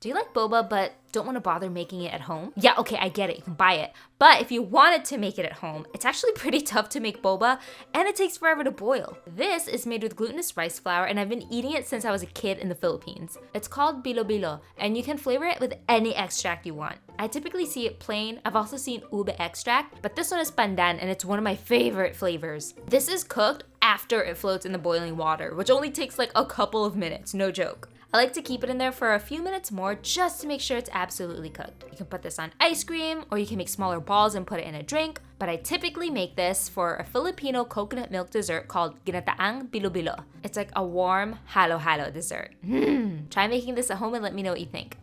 Do you like boba but don't want to bother making it at home? Yeah, okay, I get it. You can buy it. But if you wanted to make it at home, it's actually pretty tough to make boba and it takes forever to boil. This is made with glutinous rice flour and I've been eating it since I was a kid in the Philippines. It's called bilo-bilo and you can flavor it with any extract you want. I typically see it plain. I've also seen ube extract, but this one is pandan and it's one of my favorite flavors. This is cooked after it floats in the boiling water, which only takes like a couple of minutes, no joke. I like to keep it in there for a few minutes more just to make sure it's absolutely cooked. You can put this on ice cream or you can make smaller balls and put it in a drink, but I typically make this for a Filipino coconut milk dessert called ginataang bilo-bilo. It's like a warm halo-halo dessert. Try making this at home and let me know what you think.